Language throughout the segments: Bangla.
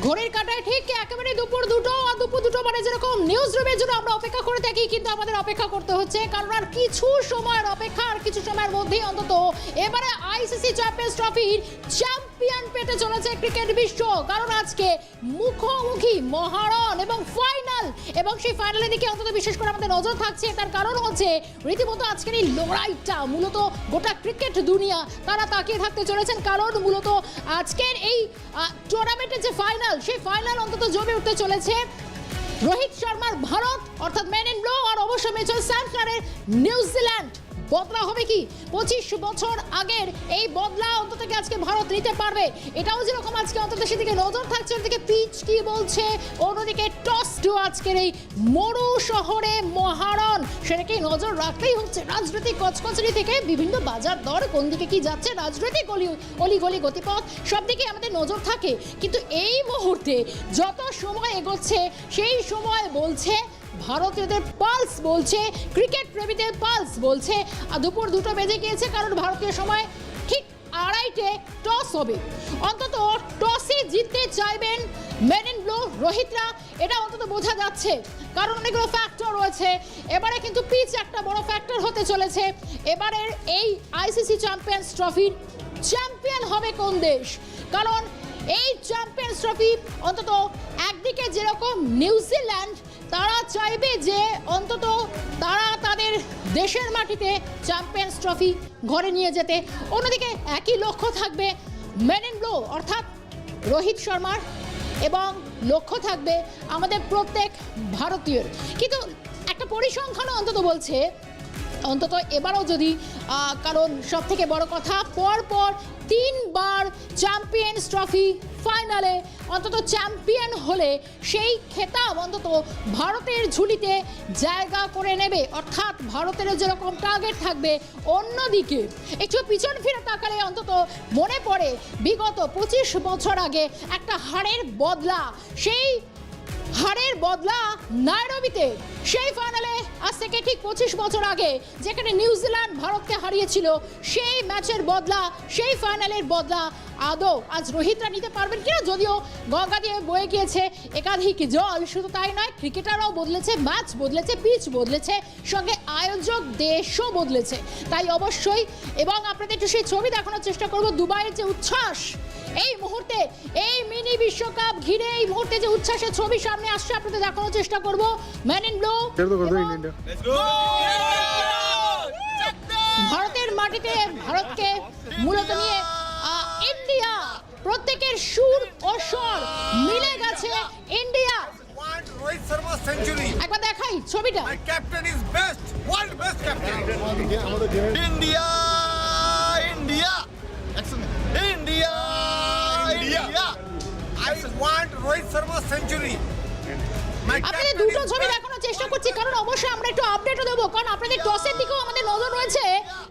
ঘড়ির কাঁটায় ঠিক একেবারে দুপুর দুটো মানে যেরকম নিউজ রুমের জন্য আমরা অপেক্ষা করে থাকি, কিন্তু আমাদের অপেক্ষা করতে হচ্ছে কারণ আর কিছু সময়ের অপেক্ষা, আর কিছু সময়ের মধ্যেই অন্তত এবারে আইসিসি চ্যাম্পিয়ন্স ট্রফির চ্যাম্পিয়ন পেতে চলেছে ক্রিকেট বিশ্ব। কারণ আজকে মুখোমুখি মহারণ এবং ফাইনাল, এবং সেই ফাইনালের দিকে অন্তত বিশেষ করে আমাদের নজর থাকছে। তার কারণ হচ্ছে রীতিমতো আজকের এই লড়াইটা মূলত গোটা ক্রিকেট দুনিয়া তারা তাকিয়ে থাকতে চলেছেন, কারণ মূলত আজকের এই টুর্নামেন্টের যে ফাইনাল, সেই ফাইনাল অন্তত জমে উঠতে চলেছে রোহিত শর্মার ভারত অর্থাৎ মেন ইন ব্লু, আর অবশ্য মিচেল স্যান্টনারের নিউজিল্যান্ড। বদলা হবে কি 25 বছর আগের এই বদলা অন্তত আজকে ভারত নিতে পারবে, এটাও যেরকম আজকে অন্তত সেদিকে নজর থাকছে। ওদিকে পিচ কি বলছে, অন্যদিকে টস টু আজকের এই মরু শহরে মহারণ, সেটাকে নজর রাখতেই হচ্ছে। রাজনৈতিক কচকচরি থেকে বিভিন্ন বাজার দর কোন দিকে কি যাচ্ছে, রাজনৈতিক অলিগলি গতিপথ সব দিকে আমাদের নজর থাকে। কিন্তু এই মুহূর্তে যত সময় এগোচ্ছে সেই সময় বলছে ভারতীয়দের পালস বলছে, ক্রিকেট প্রেমীদের পালস বলছে দুপুর 2টো বেজে গিয়েছে, কারণ ভারতীয় সময় ঠিক 2:30 টস হবে। অন্তত টসে জিততে চাইবেন মেন ইন ব্লু রোহিতরা, এটা অন্তত বোঝা যাচ্ছে, কারণ অনেকগুলো ফ্যাক্টর রয়েছে। এবারে কিন্তু পিচ একটা বড় ফ্যাক্টর হতে চলেছে। এবারের এই আইসিসি চ্যাম্পিয়ন্স ট্রফির চ্যাম্পিয়ন হবে কোন দেশ, কারণ এই চ্যাম্পিয়ন্স ট্রফি অন্তত একদিকে যেরকম নিউজিল্যান্ড তারা চাইবে যে অন্তত তারা তাদের দেশের মাটিতে চ্যাম্পিয়ন্স ট্রফি ঘরে নিয়ে যেতে, অন্যদিকে একই লক্ষ্য থাকবে মেন ইন ব্লু অর্থাৎ রোহিত শর্মার, এবং লক্ষ্য থাকবে আমাদের প্রত্যেক ভারতীয়র। কিন্তু একটা পরিসংখ্যানও অন্তত বলছে অন্তত এবারও যদি, কারণ সব থেকে বড় কথা পরপর 3 বার চ্যাম্পিয়ন্স ট্রফি ফাইনালে অন্তত চ্যাম্পিয়ন হলে সেই খেতাব অন্তত ভারতের ঝুলিতে জায়গা করে নেবে, অর্থাৎ ভারতের যেরকম টার্গেট থাকবে। অন্যদিকে একটু পিছন ফিরে তাকালে অন্তত মনে পড়ে বিগত 25 বছর আগে একটা হারের বদলা, সেই হারের বদলা নাইরোবিতে, সেই ফাইনালে আজ থেকে ঠিক 25 বছর আগে যেখানে নিউজিল্যান্ড ভারতকে হারিয়েছিল, সেই ম্যাচের বদলা, সেই ফাইনালের বদলা আদৌ আজ রোহিতরা নিতে পারবেন কিনা? যদিও গঙ্গা দিয়ে বয়ে গিয়েছে একাধিক জল, শুধু তাই নয়, ক্রিকেটাররাও বদলেছে, ম্যাচ বদলেছে, পিচ বদলেছে, সঙ্গে আয়োজক দেশও বদলেছে। তাই অবশ্যই, এবং আপনাদের একটু সেই ছবি দেখানোর চেষ্টা করব, দুবাইয়ের যে উচ্ছ্বাস এই মুহূর্তে, এই মিনি বিশ্বকাপ ঘিরে এই মুহূর্তে যে উচ্ছ্বাসের ছবি সামনে আসছে আপনাদের দেখানোর চেষ্টা করব। মেন ইন ব্লু ভারতের মাটিতে ভারতকে মূলত নিয়ে ইন্ডিয়া, প্রত্যেকের সুর ও স্বর মিলে গেছে। India Rohit Sharma century. একবার দেখাই ছবিটা। My captain is best, world best captain. India, India, India, India. I want Rohit Sharma century. আপনাদের দুটো ছবি দেখানোর চেষ্টা করছি, কারণ অবশ্যই আমরা একটু আপডেটও দেবো, কারণ আপনাদের টসের দিকেও আমাদের নজর রয়েছে,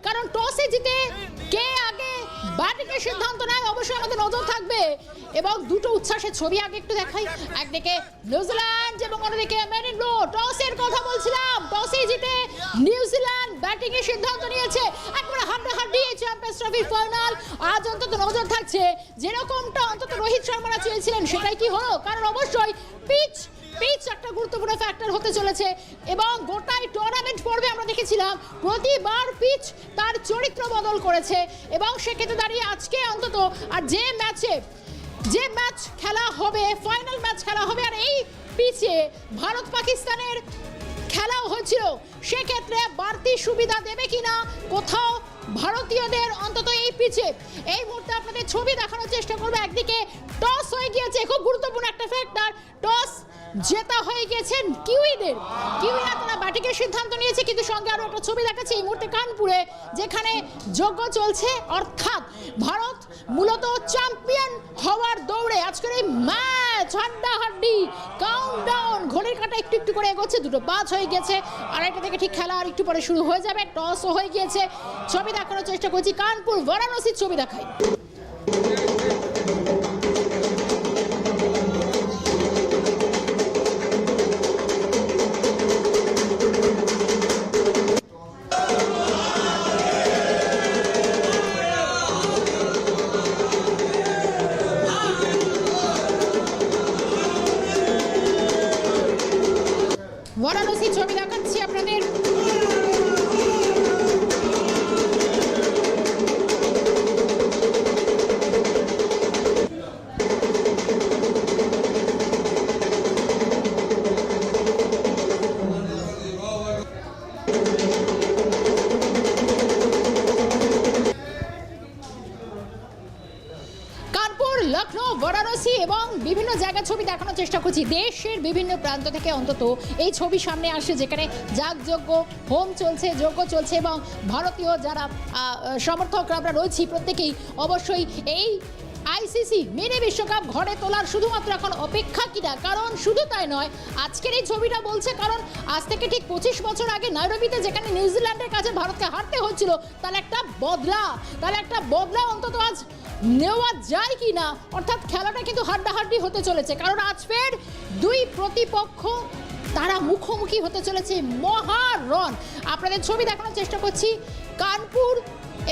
কারণ টসে জিতে কে আগে ব্যাটিংয়ের সিদ্ধান্ত নেয় অবশ্যই আমাদের নজর থাকবে। এবং দুটো উচ্ছ্বাসের ছবি আগে একটু দেখাই, একদিকে নিউজিল্যান্ড এবং অন্যদিকে মেন ইন ব্লু। টসের কথা বলছিলাম, টসে জিতে নিউজিল্যান্ড ব্যাটিংয়ের সিদ্ধান্ত নিয়েছে। একবারে হাড্ডাহাড্ডি এই চ্যাম্পিয়ন্স ট্রফির ফাইনাল আজ অন্তত নজর থাকছে, যেরকমটা অন্তত রোহিত শর্মারা চেয়েছিলেন সেটাই কি হলো, কারণ অবশ্যই পিচ একটা গুরুত্বপূর্ণ ফ্যাক্টর হতে চলেছে। এবং গোটাই টুর্নামেন্ট পর্বে আমরা দেখেছিলাম প্রতিবার পিচ তার চরিত্র বদল করেছে, এবং সেক্ষেত্রে দাঁড়িয়ে আজকে অন্তত আর যে ম্যাচ খেলা হবে, ফাইনাল ম্যাচ খেলা হবে, আর এই পিচে ভারত পাকিস্তানের খেলাও হয়েছিল, সেক্ষেত্রে বাড়তি সুবিধা দেবে কিনা কোথাও ভারতীয়দের অন্তত এই পিচে। এই মুহূর্তে আপনাদের ছবি দেখানোর চেষ্টা করবো। একদিকে টস হয়ে গিয়েছে, খুব গুরুত্বপূর্ণ একটা ফ্যাক্টর, টস জেতা হয়ে গেছেন কিউইরা তারা ব্যাটিংয়ের সিদ্ধান্ত নিয়েছে। কিন্তু সঙ্গে আরো একটা ছবি দেখাচ্ছে এই মুহূর্তে কানপুরে, যেখানে যজ্ঞ চলছে, অর্থাৎ ভারত মূলত চ্যাম্পিয়ন হওয়ার দৌড়ে। আজকের এই ম্যাচ হাড্ডাহাড্ডি কাউন্টডাউন, ঘড়ির কাঁটা একটু একটু করে এগোচ্ছে, 2টো 5 হয়ে গেছে, আড়াইটা থেকে ঠিক খেলা আর একটু পরে শুরু হয়ে যাবে, টসও হয়ে গিয়েছে। ছবি দেখানোর চেষ্টা করছি, কানপুর বারাণসীর ছবি দেখাই। বেনারসি এবং বিভিন্ন জায়গায় ছবি দেখানোর চেষ্টা করছি। দেশের বিভিন্ন প্রান্ত থেকে অন্তত এই ছবি সামনে আসে, যেখানে যাগযজ্ঞ হোম চলছে, যজ্ঞ চলছে এবং ভারতীয় যারা সমর্থক আমরা রয়েছি প্রত্যেকেই অবশ্যই এই আইসিসি মিনি বিশ্বকাপ ঘরে তোলার শুধুমাত্র এখন অপেক্ষা কিনা। কারণ শুধু তাই নয়, আজকের এই ছবিটা বলছে, কারণ আজ থেকে ঠিক 25 বছর আগে নাইরোবিতে যেখানে নিউজিল্যান্ডের কাছে ভারতকে হারতে হচ্ছিল, তার একটা বদলা অন্তত আজ নেওয়া যায় কি না। অর্থাৎ খেলাটা কিন্তু হাড্ডাহাড্ডি হতে চলেছে, কারণ আজ ফের দুই প্রতিপক্ষ তারা মুখোমুখি হতে চলেছে মহারণ। আপনাদের ছবি দেখানোর চেষ্টা করছি কানপুর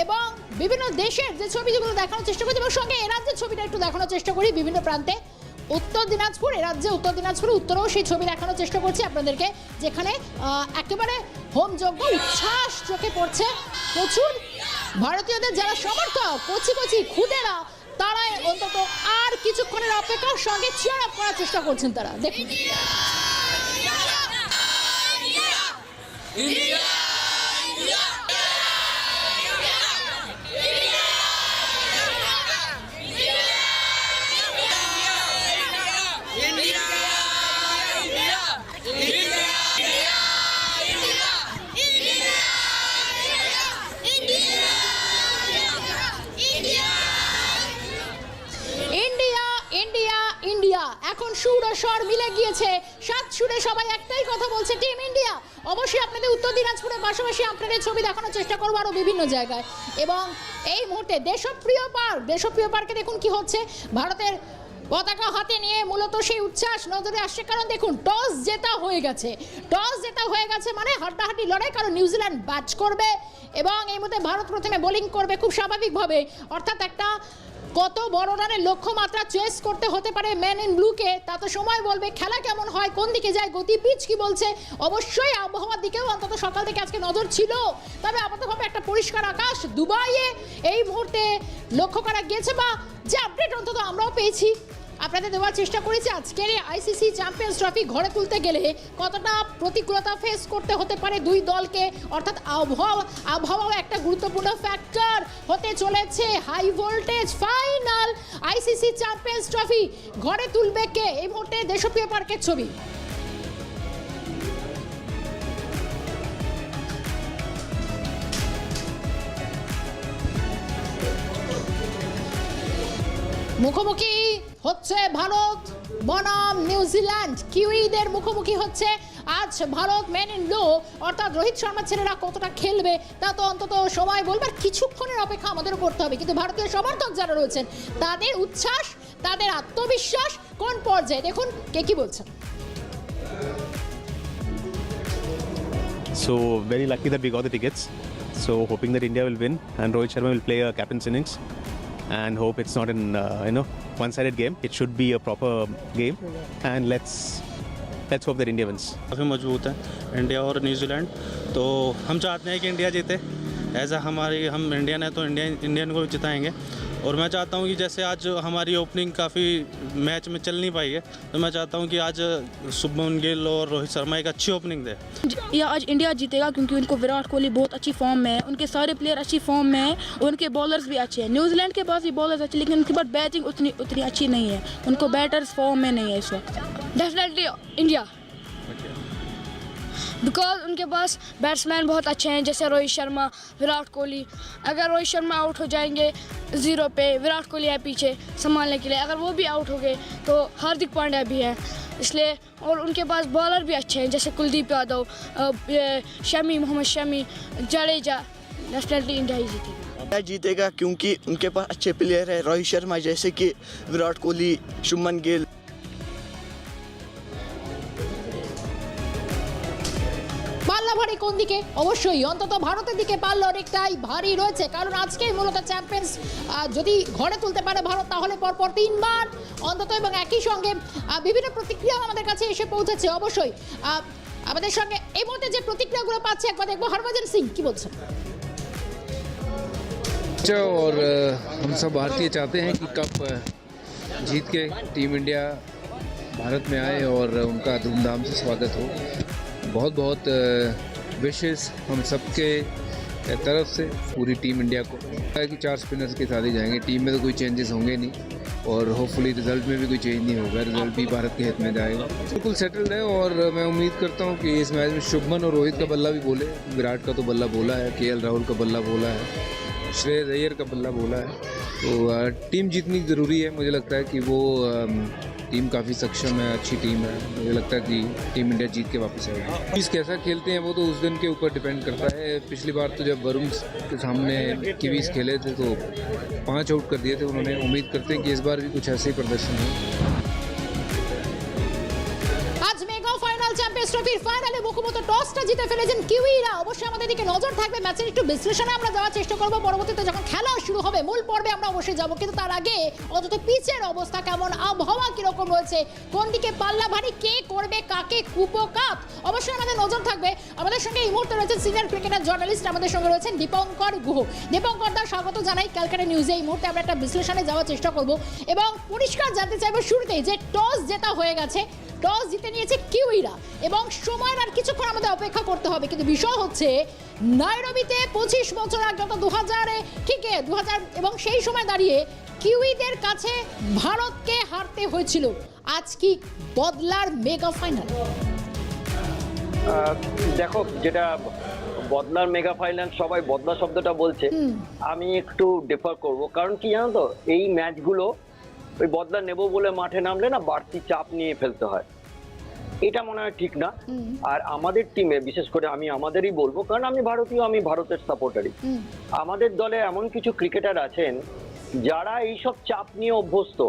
এবং বিভিন্ন দেশের যে ছবিগুলো দেখানোর চেষ্টা করছি, এবং সঙ্গে এ রাজ্যের ছবিটা একটু দেখানোর চেষ্টা করি। বিভিন্ন প্রান্তে উত্তর দিনাজপুর, এ রাজ্যে উত্তর দিনাজপুরে উত্তরেও সেই ছবি দেখানোর চেষ্টা করছি আপনাদেরকে, যেখানে একেবারে হোমযজ্ঞ উচ্ছ্বাস চোখে পড়ছে। প্রচুর ভারতীয়দের যারা সমর্থক কচি কচি খুদেরা, তারা অন্তত আর কিছুক্ষণের অপেক্ষার সঙ্গে চিয়ার আপ করার চেষ্টা করছেন তারা। দেখুন ইন্ডিয়া এখন সুর ও স্বর মিলে গিয়েছে, সাত সুরে সবাই একটাই কথা বলছে, টিম ইন্ডিয়া। অবশ্যই আপনাদের উত্তর দিনাজপুরের পাশাপাশি আপনাদের ছবি দেখানোর চেষ্টা করবো আরও বিভিন্ন জায়গায়। এবং এই মুহূর্তে দেশপ্রিয় পার্কে দেখুন কি হচ্ছে, ভারতের পতাকা হাতে নিয়ে মূলত সেই উচ্ছ্বাস নজরে আসছে। কারণ দেখুন টস জেতা হয়ে গেছে মানে হাড্ডাহাড্ডি লড়াই, কারণ নিউজিল্যান্ড ব্যাট করবে এবং এই মুহূর্তে ভারত প্রথমে বোলিং করবে খুব স্বাভাবিকভাবে। অর্থাৎ একটা কত বড় রানের লক্ষ্যমাত্রা চেস করতে হতে পারে ম্যান ইন ব্লুকে, তা তো সময় বলবে। খেলা কেমন হয়, কোন দিকে যায় গতি, পিচ কি বলছে, অবশ্যই আবহাওয়ার দিকেও অন্তত সকাল থেকে আজকে নজর ছিল। তবে আপাততভাবে একটা পরিষ্কার আকাশ দুবাইয়ে এই মুহূর্তে লক্ষ্য করা গিয়েছে, বা যে আপডেট অন্তত আমরাও পেয়েছি আপনাদের দেওয়ার চেষ্টা করেছি। আজকের এই আইসিসি চ্যাম্পিয়ন্স ট্রফি ঘরে তুলতে গেলে কতটা প্রতিকূলতা ফেস করতে হতে পারে দুই দলকে, অর্থাৎ আবহাওয়া একটা গুরুত্বপূর্ণ ফ্যাক্টর হতে চলেছে। High voltage final ICC Champions Trophy ঘরে তুলবে কে, এই মুহূর্তে দেশপ্রিয় পার্কের ছবি। মুখোমুখি হচ্ছে ভারত বনাম নিউজিল্যান্ড, কিউইদের মুখোমুখি হচ্ছে আজ ভারত মেন ইন ব্লু। অর্থাৎ রোহিত শর্মার ছেলেরা কতটা খেলবে তা তো অন্তত সময় বলবে, আর কিছুক্ষণের অপেক্ষা আমাদেরও করতে হবে। কিন্তু ভারতীয় সমর্থক যারা রয়েছেন তাদের উচ্ছ্বাস, তাদের আত্মবিশ্বাস কোন পর্যায়ে, দেখুন কে কি বলছেন। So very lucky that we got the tickets. So hoping that India will win and Rohit Sharma will play a captain's innings. And hope it's not an one-sided game. It should be a proper game, and let's hope that India wins. काफ़ी मजबूत है इंडिया और न्यूजीलैंड, तो हम चाहते हैं कि इंडिया जीते। ऐसा हम इंडियन है तो इंडियन को जिताएंगे। और मैं चाहता हूँ कि जैसे आज हमारी ओपनिंग काफ़ी मैच में चल नहीं पाई है, तो मैं चाहता हूँ कि आज शुभमन गिल और रोहित शर्मा एक अच्छी ओपनिंग दे। या आज इंडिया जीतेगा क्योंकि उनको विराट कोहली बहुत अच्छी फॉर्म में है, उनके सारे प्लेयर अच्छी फॉर्म में हैं, उनके बॉलर्स भी अच्छे हैं। न्यूजीलैंड के पास भी बॉलर्स अच्छे, लेकिन उनके पास बैटिंग उतनी अच्छी नहीं है, उनको बैटर्स फॉर्म में नहीं है इस वक्त। डेफिनेटली इंडिया, बिकॉज उनके पास बैट्समैन बहुत अच्छे हैं, जैसे रोहित शर्मा, विराट कोहली। अगर रोहित शर्मा आउट हो जाएंगे 0 पे, विराट कोहली है पीछे संभालने के लिए, अगर वो भी आउट हो गए तो हार्दिक पांड्या भी है, इसलिए। और उनके पास बॉलर भी अच्छे हैं, जैसे कुलदीप यादव, मोहम्मद शमी, जडेजा। डेफिनेटली इंडिया ही जीतेगी। इंडिया जीतेगा क्योंकि उनके पास अच्छे प्लेयर है, रोहित शर्मा जैसे कि, विराट कोहली, शुभमन गिल। পাল্লা ভারী কোন দিকে? অবশ্যই অন্তত ভারতের দিকে পাল্লা অনেকটাই ভারী রয়েছে, কারণ আজকেই মূলত চ্যাম্পিয়ন্স যদি ঘরে তুলতে পারে ভারত, তাহলে পরপর 3 বার অন্তত, এবং একই সঙ্গে বিভিন্ন প্রতিক্রিয়া আমাদের কাছে এসে পৌঁছেছে। অবশ্যই আমাদের সঙ্গে এই মুহূর্তে যে প্রতিক্রিয়াগুলো পাচ্ছে একবার দেখবো। হরভজন সিং কি বলছেন? और हम सब भारतीय चाहते हैं कि कप जीत के टीम इंडिया भारत में आए और उनका धूमधाम से स्वागत हो। बहुत बहुत विशेस हम सबके तरफ से पूरी टीम इंडिया को कि 4 स्पिनर्स के साथ ही जाएंगे। टीम में तो कोई चेंजेस होंगे नहीं, और होपफुली रिजल्ट में भी कोई चेंज नहीं होगा, रिजल्ट भी भारत के हित में जाएगा। बिल्कुल सेटल्ड है और मैं उम्मीद करता हूँ कि इस मैच में शुभमन और रोहित का बल्ला भी बोले, विराट का तो बल्ला बोला है, केएल राहुल का बल्ला बोला है, श्रेयस अय्यर का बल्ला बोला है। तो टीम जीतनी ज़रूरी है। मुझे लगता है कि वो टीम काफ़ी सक्षम है, अच्छी टीम है। मुझे लगता है कि टीम इंडिया जीत के वापस आएगी। किस कैसा खेलते हैं वो तो उस दिन के ऊपर डिपेंड करता है। पिछली बार तो जब वरुण के सामने किवीज खेले थे तो 5 आउट कर दिए थे उन्होंने। उम्मीद करते हैं कि इस बार भी कुछ ऐसे ही प्रदर्शन हो। আজ মেগা ফাইনাল চ্যাম্পিয়ন্স ট্রফির ফাইনালে মুখোমুখি টসটা জিতে ফেলেছেন কিউইরা। অবশ্যই আমাদের দিকে নজর থাকবে, ম্যাচের একটু বিশ্লেষণে আমরা যাওয়ার চেষ্টা করব পরবর্তীতে যখন খেলা শুরু হবে। মূল পর্বে আমরা অবশ্যই যাব, কিন্তু তার আগে অন্তত পিচের অবস্থা কেমন, আবহাওয়া কিরকম রয়েছে, কোন দিকে পাল্লা ভারী, কে করবে কাকে কুপকাত, অবশ্যই আমাদের নজর থাকবে। আমাদের সঙ্গে এই মুহূর্তে রয়েছেন সিনিয়র ক্রিকেটার জার্নালিস্ট, আমাদের সঙ্গে রয়েছেন দীপঙ্কর গুহ। দীপঙ্কর দা, স্বাগত জানাই ক্যালকাটা নিউজে। এই মুহূর্তে আমরা একটা বিশ্লেষণে যাওয়ার চেষ্টা করব এবং পরিষ্কার জানতে চাইবো শুরুতেই যে টস জেতা হয়ে গেছে, টস জিতে নিয়েছে কিউইরা এবং সময়ের আর কিছুক্ষণ আমাদের অপেক্ষা করতে হবে। কিন্তু বিষয় হচ্ছে নাইরোবিতে 25 বছর আগে যত 2000-এ ঠিক 2000 এবং সেই সময় দাঁড়িয়ে কিউইদের কাছে ভারতকে হারতে হয়েছিল। আজ কি বদলার মেগা ফাইনাল? দেখো, যেটা বদলার মেগা ফাইনাল, সবাই বদলা শব্দটা বলছে, আমি একটু ডিফার করব। কারণ কি জানো তো, এই ম্যাচগুলো ওই বদলা নেব বলে মাঠে নামলে না বাড়তি চাপ নিয়ে ফেলতে হয়, এটা মনে হয় ঠিক না। আর আমাদের টিমে বিশেষ করে আমি আমাদেরই বলবো, কারণ আমি ভারতীয়, আমি ভারতের সাপোর্টারই। আমাদের দলে এমন কিছু ক্রিকেটার আছেন যারা এইসব চাপ নিয়ে অভ্যস্ত।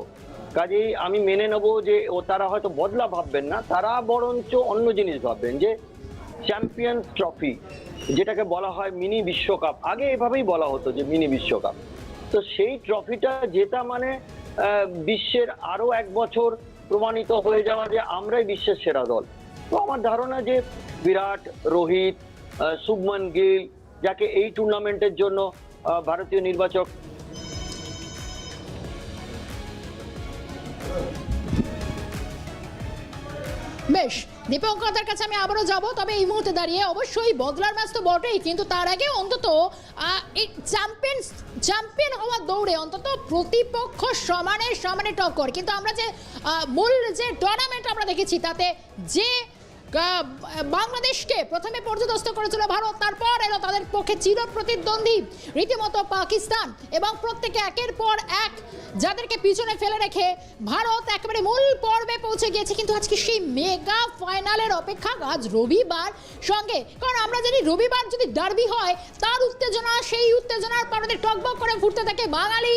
কাজেই আমি মেনে নেবো যে তারা হয়তো বদলা ভাববেন না, তারা বরঞ্চ অন্য জিনিস ভাববেন, যে চ্যাম্পিয়ন্স ট্রফি যেটাকে বলা হয় মিনি বিশ্বকাপ, আগে এভাবেই বলা হতো যে মিনি বিশ্বকাপ, তো সেই ট্রফিটা জেতা মানে বিশ্বের আরো এক বছর প্রমাণিত হয়ে যাওয়া যে আমরাই বিশ্বের সেরা দল। তো আমার ধারণা যে বিরাট, রোহিত, শুভমন গিল, যাকে এই টুর্নামেন্টের জন্য ভারতীয় নির্বাচক বেশ, দীপঙ্করদার কাছে আমি আবারও যাব। তবে এই মুহূর্তে দাঁড়িয়ে অবশ্যই বদলার ম্যাচ তো বটেই, কিন্তু তার আগে অন্তত এই চ্যাম্পিয়ন হওয়ার দৌড়ে অন্তত প্রতিপক্ষ সমানে টক্কর। কিন্তু আমরা যে মূল যে টুর্নামেন্ট আমরা দেখেছি তাতে যে বাংলাদেশকে প্রথমে পর্যদস্ত করেছিল ভারত, তারপর এলো তাদের পক্ষে চির প্রতিদ্বন্দ্বী রীতিমতো পাকিস্তান, এবং প্রত্যেকে একের পর এক যাদেরকে পিছনে ফেলে রেখে ভারত একেবারে মূল পর্বে পৌঁছে গিয়েছে। কিন্তু আজকে সেই মেগা ফাইনালের অপেক্ষা আজ রবিবার সঙ্গে, কারণ আমরা জানি রবিবার যদি ডার্বি হয় তার উত্তেজনা, সেই উত্তেজনার কারণে টকবক করে ফুটতে থাকে বাঙালি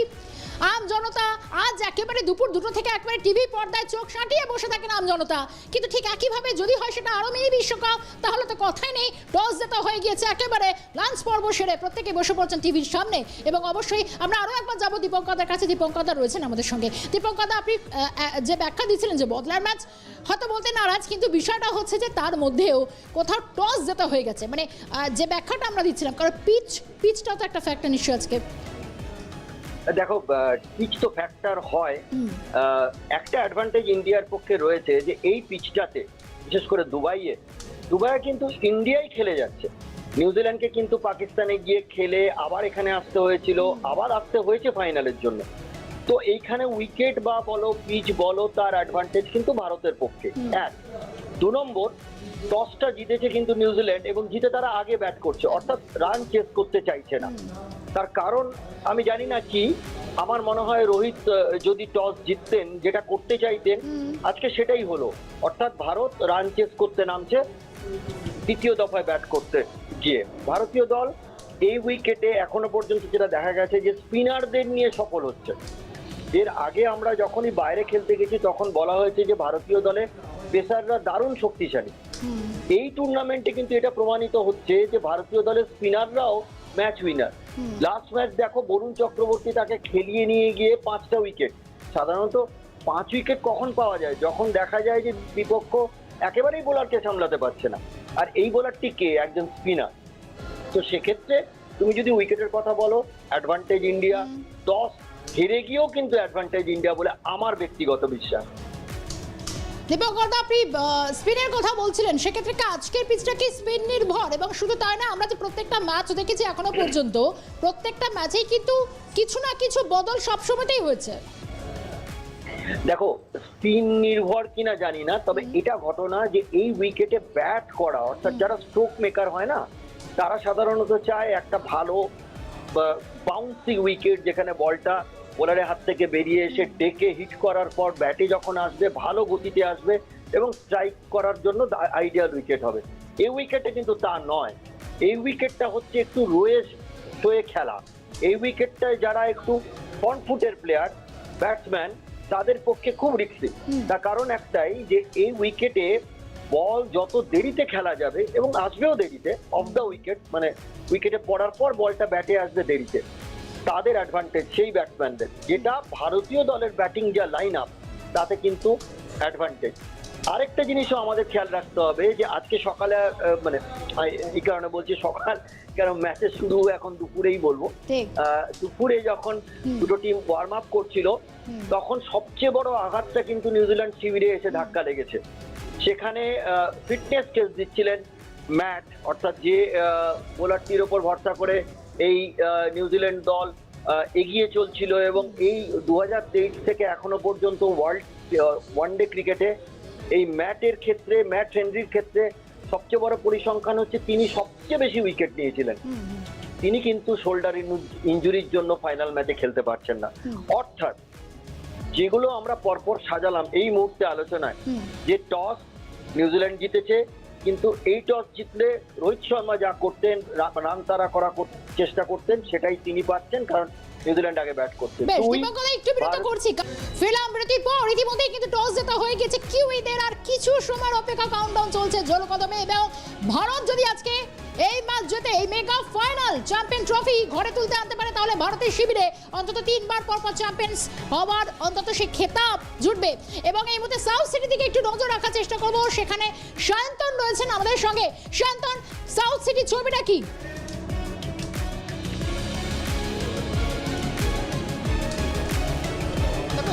আম জনতা। আজ একেবারে দুপুর 2টো থেকে একেবারে টিভি পর্দায় চোখ সাঁটিয়ে বসে থাকেন আম জনতা। কিন্তু ঠিক একইভাবে যদি হয় সেটা আরও মিনি বিশ্বকাপ, তাহলে তো কথাই নেই, টস জেতা হয়ে গিয়েছে। একেবারে লাঞ্চ পর্ব সেরে প্রত্যেকে বসে পড়ছেন টিভির সামনে। এবং অবশ্যই আমরা আরও একবার যাবো দীপঙ্করদার কাছে। দীপঙ্করদা রয়েছেন আমাদের সঙ্গে। দীপঙ্করদা, আপনি যে ব্যাখ্যা দিচ্ছিলেন যে বদলার ম্যাচ হয়তো বলতে নারাজ, কিন্তু বিষয়টা হচ্ছে যে তার মধ্যেও কোথাও টস জেতা হয়ে গেছে, মানে যে ব্যাখ্যাটা আমরা দিচ্ছিলাম, কারণ পিচটাও তো একটা ফ্যাক্টর নিশ্চয়ই আজকে। দেখো, পিচ তো ফ্যাক্টর হয়। একটা অ্যাডভান্টেজ ইন্ডিয়ার পক্ষে রয়েছে যে এই পিচটাতে, বিশেষ করে দুবাইয়ে কিন্তু ইন্ডিয়াই খেলে যাচ্ছে। নিউজিল্যান্ডকে কিন্তু পাকিস্তানে গিয়ে খেলে আবার এখানে আসতে হয়েছিল, আবার আসতে হয়েছে ফাইনালের জন্য। তো এইখানে উইকেট বা বলো পিচ বলো, তার অ্যাডভান্টেজ কিন্তু ভারতের পক্ষে। 1, 2 নম্বর, টসটা জিতেছে কিন্তু নিউজিল্যান্ড, এবং জিতে তারা আগে ব্যাট করছে, অর্থাৎ রান চেস করতে চাইছে না। তার কারণ আমি জানি না কি, আমার মনে হয় রোহিত যদি টস জিততেন, যেটা করতে চাইতেন আজকে সেটাই হলো, অর্থাৎ ভারত রান চেস করতে নামছে দ্বিতীয় দফায় ব্যাট করতে গিয়ে। ভারতীয় দল এই উইকেটে এখনো পর্যন্ত যেটা দেখা গেছে যে স্পিনারদের নিয়ে সফল হচ্ছে। এর আগে আমরা যখনই বাইরে খেলতে গেছি তখন বলা হয়েছে যে ভারতীয় দলে পেসাররা দারুণ শক্তিশালী। এই টুর্নামেন্টে কিন্তু এটা প্রমাণিত হচ্ছে যে ভারতীয় দলের স্পিনাররাও ম্যাচ উইনার। লাস্ট ম্যাচ দেখো, বরুণ চক্রবর্তী তাকে খেলিয়ে নিয়ে গিয়ে 5টা উইকেট। সাধারণত 5 উইকেট কখন পাওয়া যায়? যখন দেখা যায় যে বিপক্ষ একেবারেই বোলারকে সামলাতে পারছে না, আর এই বোলারটি কে? একজন স্পিনার। তো সেক্ষেত্রে তুমি যদি উইকেটের কথা বলো, অ্যাডভান্টেজ ইন্ডিয়া। 10 হেরে গিয়েও কিন্তু অ্যাডভান্টেজ ইন্ডিয়া বলে আমার ব্যক্তিগত বিশ্বাস। দীপঙ্করদা, আপনি স্পিনের কথা বলছিলেন, সেক্ষেত্রে কি আজকের পিচটা কি স্পিন নির্ভর? এবং শুধু তাই না, আমরা যে প্রত্যেকটা ম্যাচ দেখেছি এখনো পর্যন্ত, প্রত্যেকটা ম্যাচেই কিন্তু কিছু না কিছু বদল সবসময়তেই হয়েছে। দেখো স্পিন নির্ভর কিনা জানি না, তবে এটা ঘটনা যে এই উইকেটে ব্যাট করা অর্থাৎ যারা স্ট্রোক মেকার হয় না, তারা সাধারণত চায় একটা ভালো বাউন্সি উইকেট, যেখানে বলটা বোলারের হাত থেকে বেরিয়ে এসে ডেকে হিট করার পর ব্যাটে যখন আসবে ভালো গতিতে আসবে এবং স্ট্রাইক করার জন্য আইডিয়াল উইকেট হবে। এই উইকেটে কিন্তু তা নয়। এই উইকেটটা হচ্ছে একটু রোয়ে খেলা। এই উইকেটটায় যারা একটু ফ্রন্ট ফুটের প্লেয়ার ব্যাটসম্যান তাদের পক্ষে খুব রিস্কি। তার কারণ একটাই যে এই উইকেটে বল যত দেরিতে খেলা যাবে এবং আসবেও দেরিতে, অফ দ্য উইকেট মানে উইকেটে পড়ার পর বলটা ব্যাটে আসবে দেরিতে, তাদের অ্যাডভান্টেজ সেই ব্যাটসম্যানদের, যেটা ভারতীয় দলের ব্যাটিং যা লাইন আপ তাতে কিন্তু অ্যাডভান্টেজ। আরেকটা জিনিসও আমাদের খেয়াল রাখতে হবে যে আজকে সকালে মানে এই কারণে বলছি সকাল, কারণ ম্যাচের শুরু এখন দুপুরেই বলবো, দুপুরে যখন দুটো টিম ওয়ার্ম আপ করছিল তখন সবচেয়ে বড় আঘাতটা কিন্তু নিউজিল্যান্ড শিবিরে এসে ধাক্কা লেগেছে। সেখানে ফিটনেস টেস্ট দিচ্ছিলেন ম্যাট, অর্থাৎ যে বোলারটির ওপর ভরসা করে এই নিউজিল্যান্ড দল এগিয়ে চলছিল এবং এই 2023 থেকে এখনো পর্যন্ত ওয়ানডে ক্রিকেটে এই ম্যাটের ক্ষেত্রে, ম্যাট হেনরির ক্ষেত্রে সবচেয়ে বড় পরিসংখ্যান হচ্ছে তিনি সবচেয়ে বেশি উইকেট নিয়েছিলেন। তিনি কিন্তু শোল্ডার ইনজুরির জন্য ফাইনাল ম্যাচে খেলতে পারছেন না। অর্থাৎ যেগুলো আমরা পরপর সাজালাম এই মুহূর্তে আলোচনায়, যে টস নিউজিল্যান্ড জিতেছে, কিন্তু এই টস জিতলে রোহিত শর্মা যা করতেন, রান তাড়া করার চেষ্টা করতেন, সেটাই তিনি পাচ্ছেন, কারণ নিউজিল্যান্ড আগে ব্যাট করতে। একটু বিরত করছি, ফিরলাম বিরতির পর। ইতিমধ্যেই কিন্তু টস জেতা হয়ে গেছে কিউইদের, আর কিছু সময়ের অপেক্ষা, কাউন্টডাউন চলছে জলকদমে। এবং ভারত যদি আজকে এই ম্যাচ জেতে এই মেগা ফাইনাল চ্যাম্পিয়ন ট্রফি ঘরে তুলতে আনতে পারে, তাহলে ভারতের শিবিরে অন্তত 3 বার পরপর চ্যাম্পিয়ন্স হওয়ার অন্তত সেই খেতাব জুটবে। এবং এই মুহূর্তে সাউথ সিটি দিকে একটু নজর রাখার চেষ্টা করবো, সেখানে শান্তন রয়েছেন আমাদের সঙ্গে। শান্তন, সাউথ সিটি ছবিটা কি?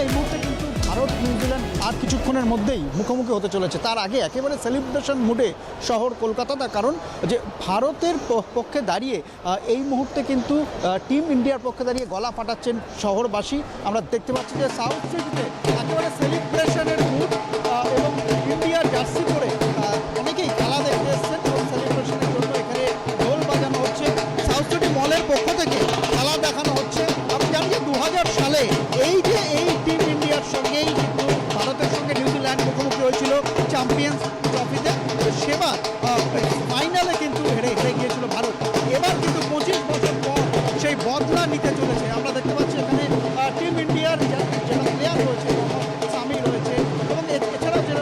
এই মুহূর্তে কিন্তু ভারত নিউজিল্যান্ড আর কিছুক্ষণের মধ্যেই মুখোমুখি হতে চলেছে। তার আগে একেবারে সেলিব্রেশন মুডে শহর কলকাতা, তার কারণ যে ভারতের পক্ষে দাঁড়িয়ে এই মুহূর্তে কিন্তু টিম ইন্ডিয়ার পক্ষে দাঁড়িয়ে গলা ফাটাচ্ছেন শহরবাসী। আমরা দেখতে পাচ্ছি যে সাউথ সিটিতে একেবারে সেলিব্রেশনের মুড এবং ইন্ডিয়ার জার্সি পরে অনেকেই খেলা দেখতে এসছেন এবং সেলিব্রেশনের জন্য এখানে ঢোল বাজানো হচ্ছে। সাউথ সিটি মলের পক্ষ থেকে খেলা দেখানো হচ্ছে। আমি জানি যে 2000 সালে এই টিম ইন্ডিয়ার সঙ্গেই কিন্তু ভারতের সঙ্গে নিউজিল্যান্ড মুখোমুখি হয়েছিল চ্যাম্পিয়ন্স ট্রফিতে, সেবার ফাইনালে কিন্তু হেরে গিয়েছিল ভারত। এবার কিন্তু 25 বছর পর সেই বদলা নিতে চলেছে। আমরা দেখতে পাচ্ছি এখানে টিম ইন্ডিয়ার যারা প্লেয়ার রয়েছে, সামি রয়েছে এবং এছাড়াও যে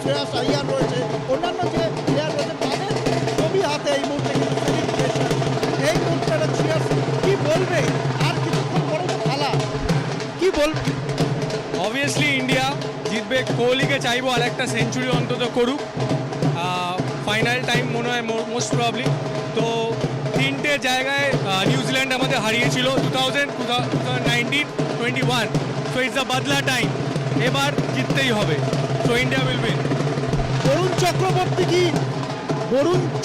শ্রেয়াস আইয়ার রয়েছে, অন্যান্য যে প্লেয়ার রয়েছে, তাদের ছবি হাতে এই মুহূর্তে কিন্তু সেলিব্রেশন। এই মুহূর্তে শ্রেয়াস কি বলবে, আর কিছুক্ষণ পরে তো খেলা, কি বলবে? অবভিয়াসলি ইন্ডিয়া জিতবে। কোহলিকে চাইবো আর একটা সেঞ্চুরি অন্তত করুক। ফাইনাল টাইম মনে হয় মোস্ট প্রবলি। তো 3টে জায়গায় নিউজিল্যান্ড আমাদের হারিয়েছিল 2000, 2019, 21। সো ইটস আ বদলা টাইম, এবার জিততেই হবে। So India will win. Varun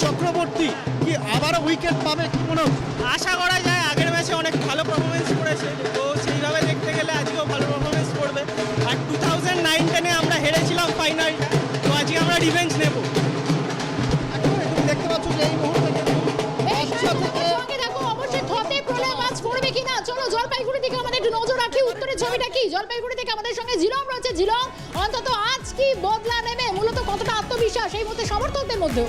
Chakravarthy কি আবারও উইকেট পাবে, কি মনে হচ্ছে? আশা করা যায়, আগের ম্যাচে অনেক ভালো পারফরমেন্স করেছে, তো সেইভাবে দেখতে গেলে আজকেও ভালো পারফরমেন্স করবে। আর 2009-10 আমরা হেরেছিলাম ফাইনালটা, তো আজকে আমরা রিভেঞ্জ নেব। দেখতে পাচ্ছ যে এই মুহূর্তে দেখো অবশ্যই থতে প্রলয় মাছ পড়বে কিনা। চলো জলপাইগুড়ি থেকে আমাদের একটু নজর রাখি, উত্তরের ছবিটা কি? জলপাইগুড়ি থেকে আমাদের সঙ্গে জিলং রয়েছে। জিলং, অন্তত আজ কি বদলা নেবে, মূলত কতটা আত্মবিশ্বাস এই মুহূর্তে সমর্থকদের মধ্যে?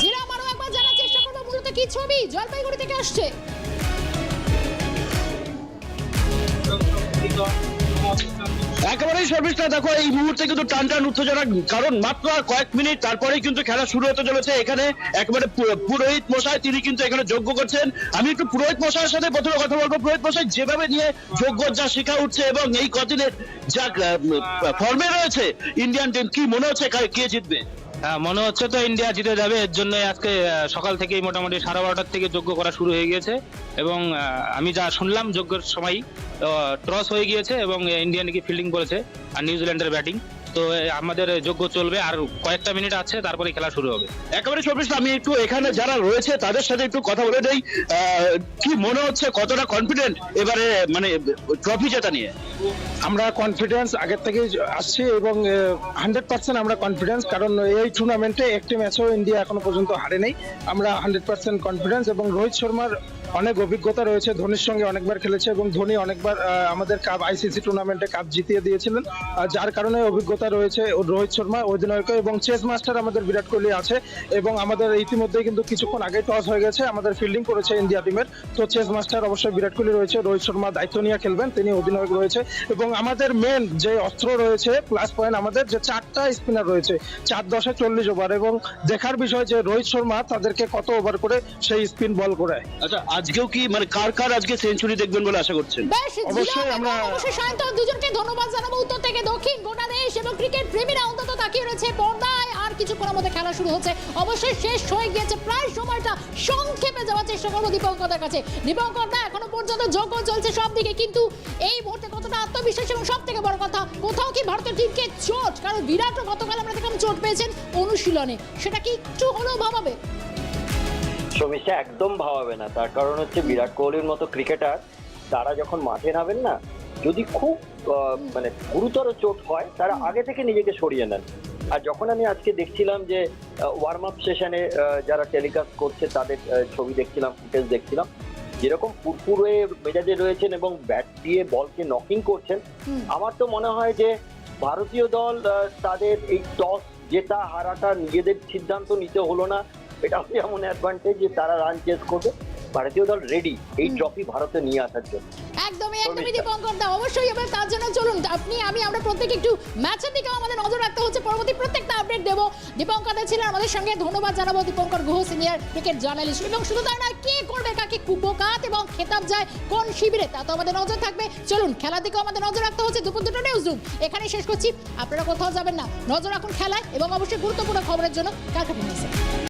জিরা মারো একবার জানার চেষ্টা করবো মূলত কি ছবি জলপাইগুড়ি থেকে আসছে। একেবারেই সর্বিশটা দেখো এই মুহূর্তে কিন্তু টান উত্তেজনা, কারণ মাত্র আর কয়েক মিনিট তারপরেই কিন্তু খেলা শুরু হতে চলেছে। এখানে একেবারে পুরোহিত মশাই তিনি কিন্তু এখানে যজ্ঞ করছেন। আমি একটু পুরোহিত মশাইয়ের সাথে প্রথমে কথা বলবো। পুরোহিত মশাই, যেভাবে নিয়ে যজ্ঞ যা শিখা উঠছে এবং এই কদিনের যা ফর্মে রয়েছে ইন্ডিয়ান টিম, কি মনে হচ্ছে কে জিতবে? হ্যাঁ, মনে হচ্ছে তো ইন্ডিয়া জিতে যাবে, এর জন্য আজকে সকাল থেকেই মোটামুটি 12:30টার থেকে যোগ্য করা শুরু হয়ে গিয়েছে এবং আমি যা শুনলাম যোগ্যের সময় টস হয়ে গিয়েছে এবং ইন্ডিয়া নাকি ফিল্ডিং করেছে আর নিউজিল্যান্ডের ব্যাটিং। তো আমাদের যোগ্য চলবে, আর কয়েকটা মিনিট আছে তারপরে খেলা শুরু হবে। একেবারে শর্মিষ্ঠা, আমি একটু এখানে যারা রয়েছে তাদের সাথে একটু কথা বলে দেই। কি মনে হচ্ছে, কতটা কনফিডেন্ট এবারে মানে ট্রফি জেতা নিয়ে? আমরা কনফিডেন্স আগের থেকেই আসছি এবং 100% আমরা কনফিডেন্স, কারণ এই টুর্নামেন্টে একটি ম্যাচও ইন্ডিয়া এখনো পর্যন্ত হারে নেই। আমরা 100% কনফিডেন্স এবং রোহিত শর্মার অনেক অভিজ্ঞতা রয়েছে, ধোনির সঙ্গে অনেকবার খেলেছে এবং ধোনি অনেকবার আমাদের কাপ আইসিসি টুর্নামেন্টে কাপ জিতিয়ে দিয়েছিলেন, যার কারণে অভিজ্ঞতা রয়েছে রোহিত শর্মা অধিনায়ক। এবং চেস মাস্টার আমাদের বিরাট কোহলি আছে এবং আমাদের ইতিমধ্যেই কিন্তু কিছুক্ষণ আগে টস হয়ে গেছে, আমাদের ফিল্ডিং করেছে ইন্ডিয়া টিমের। তো চেস মাস্টার অবশ্যই বিরাট কোহলি রয়েছে, রোহিত শর্মা দায়িত্ব নিয়ে খেলবেন, তিনি অধিনায়ক রয়েছে। এবং আমাদের মেন যে অস্ত্র রয়েছে প্লাস পয়েন্ট, আমাদের যে 4টা স্পিনার রয়েছে 4-10-এ 40 ওভার, এবং দেখার বিষয় যে রোহিত শর্মা তাদেরকে কত ওভার করে সেই স্পিন বল করে। আচ্ছা, আজকেও কি মানে কার আজকে সেঞ্চুরি দেখবেন বলে আশা করছেন? বেশ, অবশ্যই সায়ন্তন দুজনকে ধন্যবাদ জানাবো। উত্তর থেকে দক্ষিণ গোটা দেশ এবং ক্রিকেট প্রেমীরা অন্তত তাকিয়ে রয়েছে পর্দায়। আর কিছুক্ষণের মধ্যে খেলা শুরু হচ্ছে, অবশ্যই শেষ হয়ে গিয়েছে, প্রায় সময়টা সংক্ষেপে যাওয়ার চেষ্টা করবো দীপঙ্করদার কাছে। দীপঙ্করদা, এখনো পর্যন্ত যোগ্য চলছে সব দিকে, কিন্তু এই মুহূর্তে কতটা আত্মবিশ্বাস এবং সব থেকে বড় কথা কোথাও কি ভারতের টিমকে চোট, কারণ বিরাটও গতকাল আমরা দেখলাম চোট পেয়েছেন অনুশীলনে, সেটা কি একটু হলেও ভাবাবে? সমস্যা একদম ভাবাবে না, তার কারণ হচ্ছে বিরাট কোহলির মতো ক্রিকেটার তারা যখন মাঠে নামেন না, যদি খুব মানে গুরুতর চোট হয় তারা আগে থেকে নিজেকে সরিয়ে নেন। আর যখন আমি আজকে দেখছিলাম যে ওয়ার্ম আপ সেশনে যারা টেলিকাস্ট করছে তাদের ছবি দেখছিলাম, ফুটেজ দেখছিলাম, যেরকম ফুরফুরে মেজাজে রয়েছেন এবং ব্যাট দিয়ে বলকে নকিং করছেন, আমার তো মনে হয় যে ভারতীয় দল তাদের এই টস জেতা হারাটা নিজেদের সিদ্ধান্ত নিতে হলো না, এটা এমন অ্যাডভান্টেজ যে তারা রান চেস করবে। ভারতীয় দল রেডি এই ট্রফি ভারতে নিয়ে আসার জন্য। একদমই দীপঙ্করদা, অবশ্যই এবার তার জন্য চলুন আমরা প্রত্যেকে একটু ম্যাচের দিকেও আমাদের নজর রাখতে হচ্ছে, পরবর্তী প্রত্যেকটা আপডেট দেবো। দীপঙ্করদা ছিলেন আমাদের সঙ্গে, ধন্যবাদ জানাবো Dipankar Guha, senior cricket journalist. এবং শুধু তাই নয়, কে করবে কাকে কুপকাত এবং খেতাব যায় কোন শিবিরে, তা তো আমাদের নজর থাকবে। চলুন খেলার দিকেও আমাদের নজর রাখতে হচ্ছে। দুপুর 2টা নিউজ রুম এখানেই শেষ করছি, আপনারা কোথাও যাবেন না, নজর রাখুন খেলায় এবং অবশ্যই গুরুত্বপূর্ণ খবরের জন্য কালকে